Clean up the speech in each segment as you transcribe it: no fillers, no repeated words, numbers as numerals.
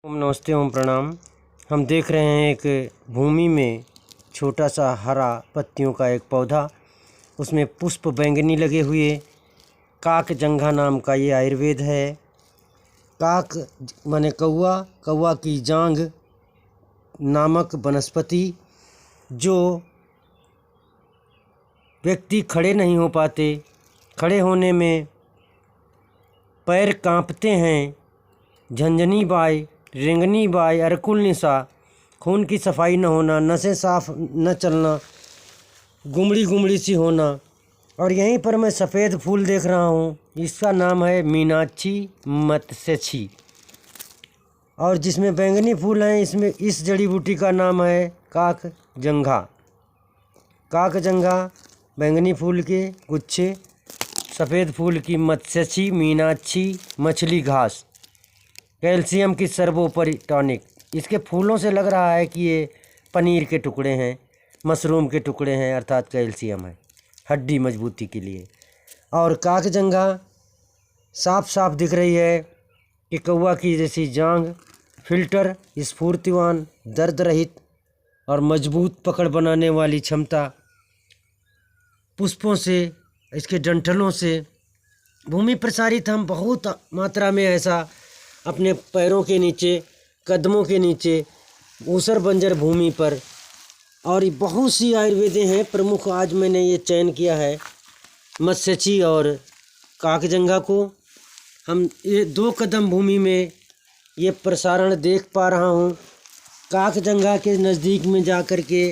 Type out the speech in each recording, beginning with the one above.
ओम नमस्ते, ओम प्रणाम। हम देख रहे हैं एक भूमि में छोटा सा हरा पत्तियों का एक पौधा, उसमें पुष्प बैंगनी लगे हुए। काक जंघा नाम का ये आयुर्वेद है। काक माने कौवा, कौवा की जांघ नामक वनस्पति, जो व्यक्ति खड़े नहीं हो पाते, खड़े होने में पैर कांपते हैं, झंझनी बाई, रेंगनी बाई, अरकुल निशा, खून की सफाई न होना, नसें साफ न चलना, गुमड़ी गुमड़ी सी होना। और यहीं पर मैं सफ़ेद फूल देख रहा हूँ, इसका नाम है मीनाक्षी मत्स्यछी। और जिसमें बैंगनी फूल हैं, इसमें इस जड़ी बूटी का नाम है काक जंघा। काक जंघा, बैंगनी फूल के गुच्छे, सफ़ेद फूल की मत्स्यछी, मीनाक्षी, मछली घास, कैल्शियम की सर्वोपरि टॉनिक। इसके फूलों से लग रहा है कि ये पनीर के टुकड़े हैं, मशरूम के टुकड़े हैं, अर्थात कैल्शियम है हड्डी मजबूती के लिए। और काकजंघा साफ साफ दिख रही है कि कौवा की जैसी जांघ, फिल्टर, स्फूर्तिवान, दर्द रहित और मजबूत पकड़ बनाने वाली क्षमता, पुष्पों से, इसके डंठलों से भूमि प्रसारित। हम बहुत मात्रा में ऐसा अपने पैरों के नीचे, कदमों के नीचे, ऊसर बंजर भूमि पर, और ये बहुत सी आयुर्वेदें हैं। प्रमुख आज मैंने ये चयन किया है मत्स्यछी और काकजंघा को। हम ये 2 कदम भूमि में ये प्रसारण देख पा रहा हूँ। काकजंघा के नज़दीक में जा कर के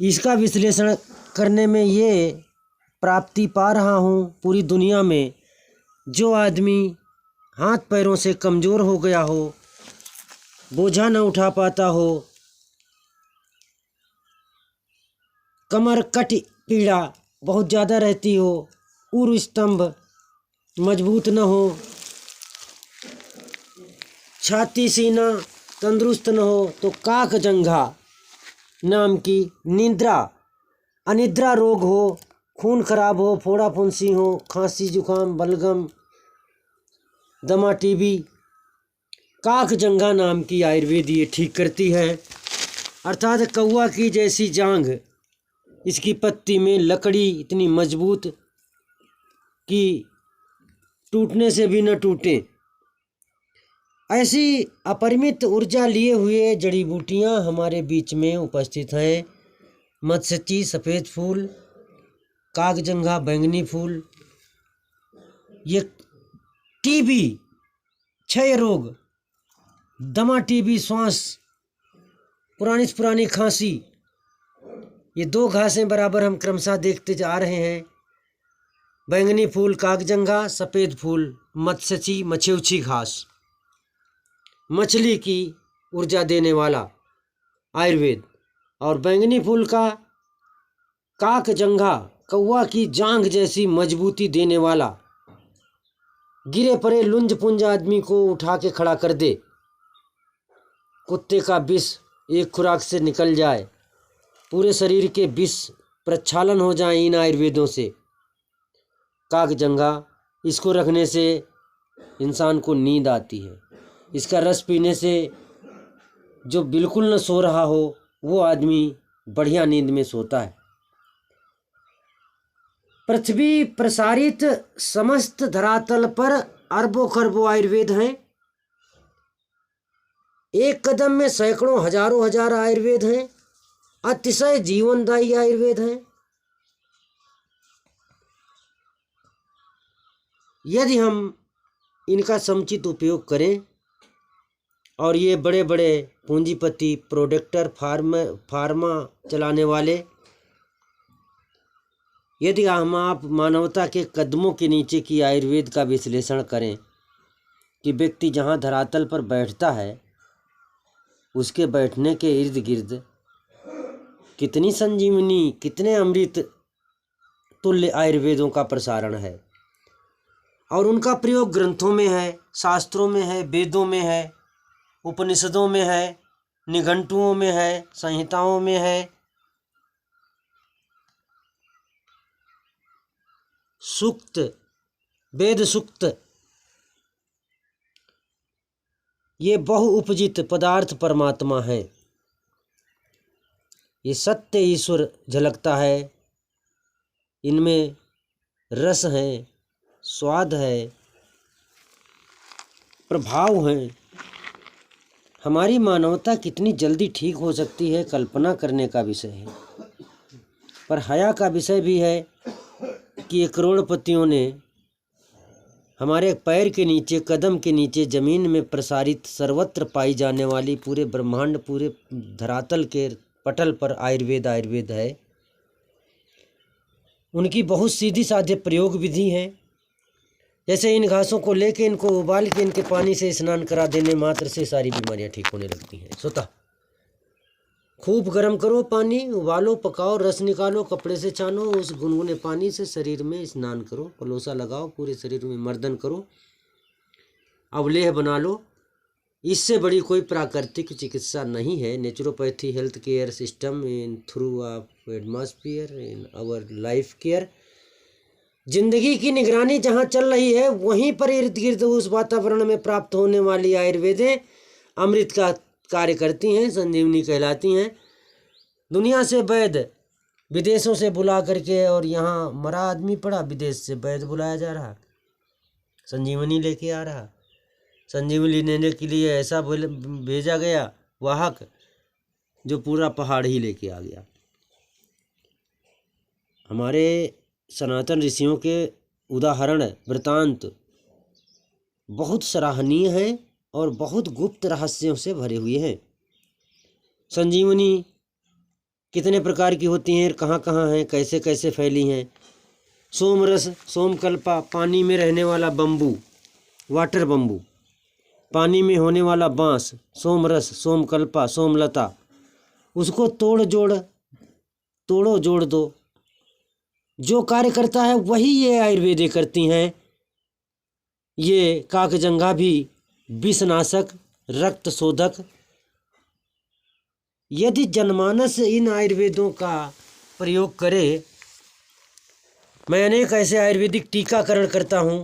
इसका विश्लेषण करने में ये प्राप्ति पा रहा हूँ, पूरी दुनिया में जो आदमी हाथ पैरों से कमज़ोर हो गया हो, बोझा न उठा पाता हो, कमर कट पीड़ा बहुत ज़्यादा रहती हो, उर स्तंभ मजबूत न हो, छाती सीना तंदुरुस्त न हो, तो काकजंघा नाम की निद्रा, अनिद्रा रोग हो, खून खराब हो, फोड़ा फुंसी हो, खांसी जुकाम, बलगम, दमा, टीबी, काकजंघा नाम की आयुर्वेद ये ठीक करती है। अर्थात कौवा की जैसी जांघ, इसकी पत्ती में लकड़ी इतनी मजबूत कि टूटने से भी न टूटे। ऐसी अपरिमित ऊर्जा लिए हुए जड़ी बूटियाँ हमारे बीच में उपस्थित हैं। मत्स्यछी सफ़ेद फूल, काकजंघा बैंगनी फूल, ये टीबी, क्षय रोग, दमा, टीबी, श्वास, पुरानी से पुरानी खांसी, ये 2 घासें बराबर हम क्रमशः देखते जा रहे हैं। बैंगनी फूल काकजंघा, सफ़ेद फूल मत्स्यछी, मछेउछी घास, मछली की ऊर्जा देने वाला आयुर्वेद। और बैंगनी फूल का काकजंघा कौवा की जांघ जैसी मजबूती देने वाला, गिरे पड़े लुंज पुंज आदमी को उठा के खड़ा कर दे, कुत्ते का विष एक खुराक से निकल जाए, पूरे शरीर के विष प्रक्षालन हो जाए इन आयुर्वेदों से। काकजंघा, इसको रखने से इंसान को नींद आती है। इसका रस पीने से जो बिल्कुल न सो रहा हो, वो आदमी बढ़िया नींद में सोता है। पृथ्वी प्रसारित समस्त धरातल पर अरबों खरबों आयुर्वेद हैं। एक कदम में सैकड़ों हजारों हजार आयुर्वेद हैं। अतिशय जीवनदायी आयुर्वेद हैं। यदि हम इनका समुचित उपयोग करें, और ये बड़े बड़े पूंजीपति, प्रोडक्टर, फार्मा चलाने वाले, यदि हम आप मानवता के कदमों के नीचे की आयुर्वेद का विश्लेषण करें कि व्यक्ति जहाँ धरातल पर बैठता है, उसके बैठने के इर्द गिर्द कितनी संजीवनी, कितने अमृत तुल्य आयुर्वेदों का प्रसारण है। और उनका प्रयोग ग्रंथों में है, शास्त्रों में है, वेदों में है, उपनिषदों में है, निघंटुओं में है, संहिताओं में है, सूक्त, वेद सूक्त, ये बहुउपजित पदार्थ परमात्मा है। ये सत्य ईश्वर झलकता है। इनमें रस है, स्वाद है, प्रभाव है। हमारी मानवता कितनी जल्दी ठीक हो सकती है, कल्पना करने का विषय है। पर हया का विषय भी है कि ये करोड़पतियों ने हमारे पैर के नीचे, कदम के नीचे, ज़मीन में प्रसारित सर्वत्र पाई जाने वाली, पूरे ब्रह्मांड, पूरे धरातल के पटल पर आयुर्वेद है। उनकी बहुत सीधी साधे प्रयोग विधि है। जैसे इन घासों को लेके इनको उबाल के इनके पानी से स्नान करा देने मात्र से सारी बीमारियां ठीक होने लगती हैं स्वतः। खूब गर्म करो पानी, उबालो, पकाओ, रस निकालो, कपड़े से छानो, उस गुनगुने पानी से शरीर में स्नान करो, पलोसा लगाओ, पूरे शरीर में मर्दन करो, अवलेह बना लो। इससे बड़ी कोई प्राकृतिक चिकित्सा नहीं है। Naturopathy health care system in through of atmosphere in our life care. जिंदगी की निगरानी जहाँ चल रही है वहीं पर इर्द गिर्द उस वातावरण में प्राप्त होने वाली आयुर्वेदें अमृत का कार्य करती हैं, संजीवनी कहलाती हैं। दुनिया से वैद्य विदेशों से बुला करके, और यहाँ मरा आदमी पड़ा, विदेश से वैद्य बुलाया जा रहा, संजीवनी लेके आ रहा। संजीवनी लेने के लिए ऐसा भेजा गया वाहक जो पूरा पहाड़ ही लेके आ गया। हमारे सनातन ऋषियों के उदाहरण वृतांत बहुत सराहनीय हैं और बहुत गुप्त रहस्यों से भरे हुए हैं। संजीवनी कितने प्रकार की होती हैं, कहाँ कहाँ हैं, कैसे कैसे फैली हैं। सोमरस, सोमकल्पा, पानी में रहने वाला बम्बू, वाटर बम्बू, पानी में होने वाला बांस, सोमरस, सोमकल्पा, सोमलता, उसको तोड़ो जोड़ दो। जो कार्य करता है वही ये आयुर्वेदें करती हैं। ये काकजंघा भी विषनाशक, रक्त शोधक। यदि जनमानस इन आयुर्वेदों का प्रयोग करे, मैं अनेक ऐसे आयुर्वेदिक टीकाकरण करता हूँ।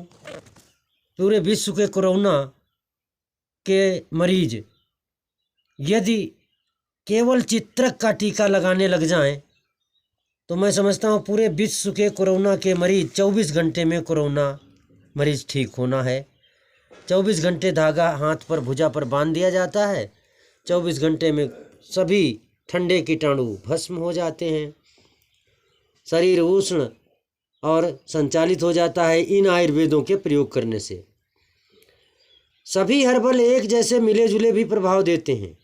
पूरे विश्व के कोरोना के मरीज यदि केवल चित्रक का टीका लगाने लग जाएं, तो मैं समझता हूँ पूरे विश्व के कोरोना के मरीज 24 घंटे में कोरोना मरीज ठीक होना है। 24 घंटे धागा हाथ पर भुजा पर बांध दिया जाता है, 24 घंटे में सभी ठंडे कीटाणु भस्म हो जाते हैं, शरीर उष्ण और संचालित हो जाता है इन आयुर्वेदों के प्रयोग करने से। सभी हर्बल एक जैसे मिले जुले भी प्रभाव देते हैं।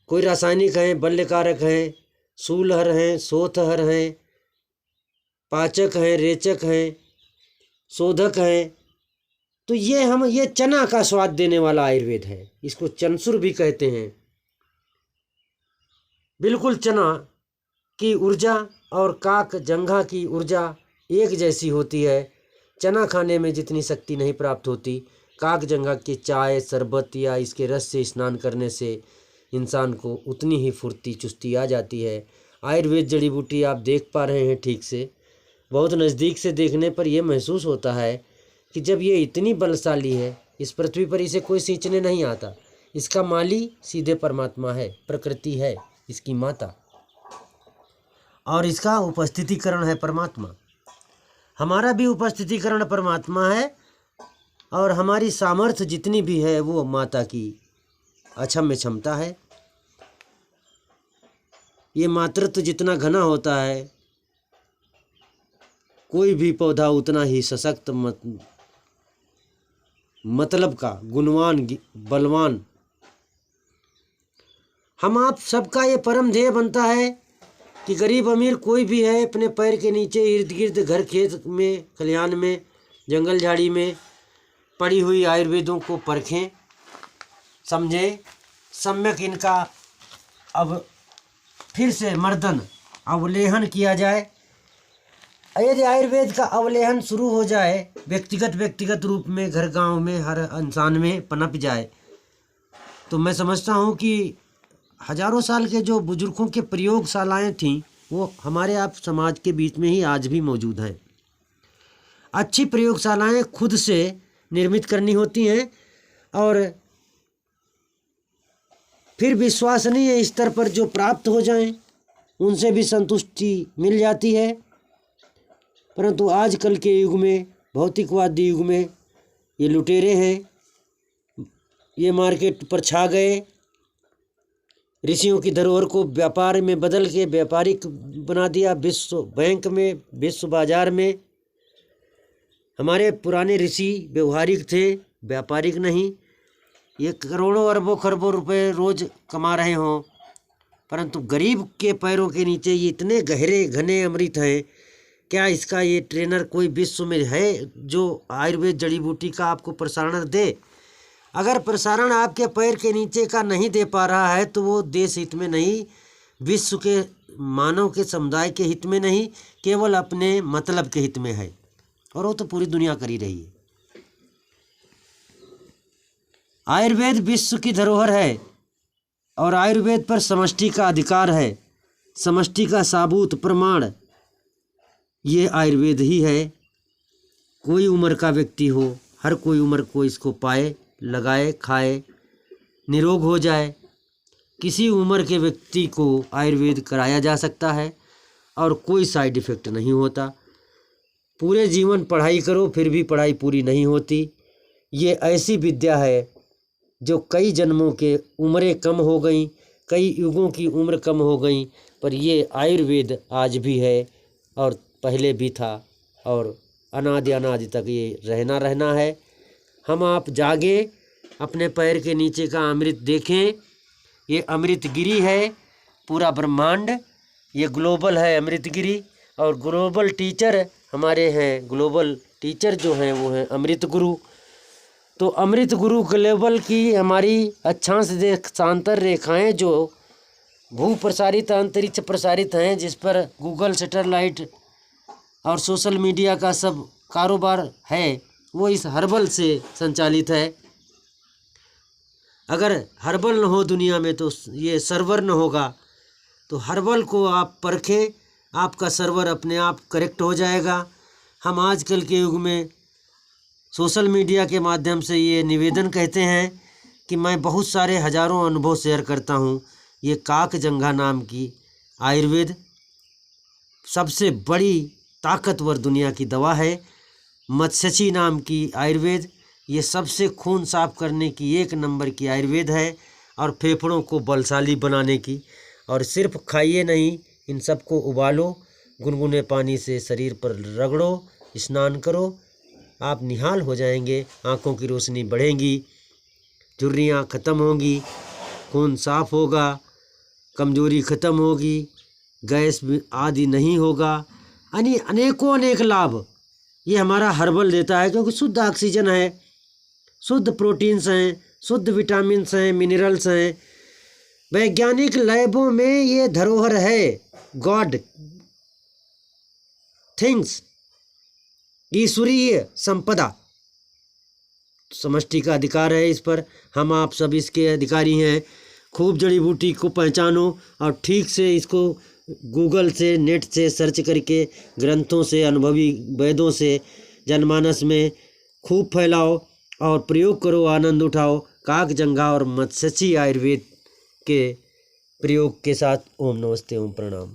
कोई रासायनिक हैं, बल्यकारक हैं, शूलहर हैं, शोथहर हैं, पाचक हैं, रेचक हैं, शोधक हैं। तो ये चना का स्वाद देने वाला आयुर्वेद है। इसको चनसुर भी कहते हैं। बिल्कुल चना की ऊर्जा और काकजंघा की ऊर्जा एक जैसी होती है। चना खाने में जितनी शक्ति नहीं प्राप्त होती, काकजंघा की चाय, शरबत या इसके रस से स्नान करने से इंसान को उतनी ही फुर्ती चुस्ती आ जाती है। आयुर्वेद जड़ी बूटी आप देख पा रहे हैं ठीक से, बहुत नज़दीक से देखने पर यह महसूस होता है कि जब ये इतनी बलशाली है, इस पृथ्वी पर इसे कोई सींचने नहीं आता। इसका माली सीधे परमात्मा है, प्रकृति है इसकी माता, और इसका उपस्थितिकरण है परमात्मा। हमारा भी उपस्थितिकरण परमात्मा है, और हमारी सामर्थ्य जितनी भी है वो माता की अक्षम्य क्षमता है। ये मातृत्व जितना घना होता है, कोई भी पौधा उतना ही सशक्त, मतलब का गुणवान, बलवान। हम आप सबका ये परम ध्येय बनता है कि गरीब अमीर कोई भी है, अपने पैर के नीचे इर्द गिर्द घर खेत में, खलिहान में, जंगल झाड़ी में पड़ी हुई आयुर्वेदों को परखें, समझें, सम्यक इनका अब फिर से मर्दन अवलेहन किया जाए। यदि आयुर्वेद का अवलेहन शुरू हो जाए, व्यक्तिगत रूप में, घर गांव में, हर इंसान में पनप जाए, तो मैं समझता हूँ कि हजारों साल के जो बुजुर्गों के प्रयोगशालाएं थीं वो हमारे आप समाज के बीच में ही आज भी मौजूद हैं। अच्छी प्रयोगशालाएं खुद से निर्मित करनी होती हैं, और फिर विश्वसनीय स्तर पर जो प्राप्त हो जाएं उनसे भी संतुष्टि मिल जाती है। परंतु आजकल के युग में, भौतिकवादी युग में, ये लुटेरे हैं, ये मार्केट पर छा गए, ऋषियों की धरोहर को व्यापार में बदल के व्यापारिक बना दिया। विश्व बैंक में, विश्व बाजार में हमारे पुराने ऋषि व्यवहारिक थे, व्यापारिक नहीं। ये करोड़ों अरबों खरबों रुपए रोज कमा रहे हों, परंतु गरीब के पैरों के नीचे ये इतने गहरे घने अमृत हैं। क्या इसका ये ट्रेनर कोई विश्व में है जो आयुर्वेद जड़ी बूटी का आपको प्रसारण दे? अगर प्रसारण आपके पैर के नीचे का नहीं दे पा रहा है तो वो देश हित में नहीं, विश्व के मानव के समुदाय के हित में नहीं, केवल अपने मतलब के हित में है। और वो तो पूरी दुनिया करी रही है। आयुर्वेद विश्व की धरोहर है और आयुर्वेद पर समष्टि का अधिकार है। समष्टि का साबूत प्रमाण ये आयुर्वेद ही है। कोई उम्र का व्यक्ति हो, हर कोई उम्र को इसको पाए, लगाए, खाए, निरोग हो जाए। किसी उम्र के व्यक्ति को आयुर्वेद कराया जा सकता है और कोई साइड इफ़ेक्ट नहीं होता। पूरे जीवन पढ़ाई करो फिर भी पढ़ाई पूरी नहीं होती। ये ऐसी विद्या है जो कई जन्मों के उम्रें कम हो गई, कई युगों की उम्र कम हो गई, पर ये आयुर्वेद आज भी है और पहले भी था और अनादि अनादि तक ये रहना है। हम आप जागे, अपने पैर के नीचे का अमृत देखें। ये अमृतगिरी है, पूरा ब्रह्मांड ये ग्लोबल है अमृतगिरी। और ग्लोबल टीचर हमारे हैं, ग्लोबल टीचर जो हैं वो हैं अमृत गुरु। तो अमृत गुरु ग्लोबल की हमारी अक्षांश देशांतर रेखाएं जो भू प्रसारित अंतरिक्ष प्रसारित हैं, जिस पर गूगल सैटेलाइट और सोशल मीडिया का सब कारोबार है, वो इस हर्बल से संचालित है। अगर हर्बल न हो दुनिया में तो ये सर्वर न होगा। तो हर्बल को आप परखें, आपका सर्वर अपने आप करेक्ट हो जाएगा। हम आजकल के युग में सोशल मीडिया के माध्यम से ये निवेदन कहते हैं कि मैं बहुत सारे हजारों अनुभव शेयर करता हूँ। ये काकजंघा नाम की आयुर्वेद सबसे बड़ी ताकतवर दुनिया की दवा है। मत्स्यची नाम की आयुर्वेद ये सबसे खून साफ करने की 1 नंबर की आयुर्वेद है और फेफड़ों को बलशाली बनाने की। और सिर्फ खाइए नहीं, इन सबको उबालो, गुनगुने पानी से शरीर पर रगड़ो, स्नान करो, आप निहाल हो जाएंगे। आँखों की रोशनी बढ़ेगी, झुर्रियाँ ख़त्म होंगी, खून साफ होगा, कमजोरी ख़त्म होगी, गैस आदि नहीं होगा। यानी अनेकों अनेक लाभ ये हमारा हर्बल देता है, क्योंकि शुद्ध ऑक्सीजन है, शुद्ध प्रोटीन्स हैं, शुद्ध विटामिन्स हैं, मिनरल्स हैं। वैज्ञानिक लैबों में ये धरोहर है, गॉड थिंग्स, ईश्वरीय संपदा। समष्टि का अधिकार है इस पर, हम आप सब इसके अधिकारी हैं। खूब जड़ी बूटी को पहचानो और ठीक से इसको गूगल से, नेट से सर्च करके, ग्रंथों से, अनुभवी वेदों से जनमानस में खूब फैलाओ और प्रयोग करो, आनंद उठाओ। काकजंघा और मत्स्यची आयुर्वेद के प्रयोग के साथ ओम नमस्ते, ओम प्रणाम।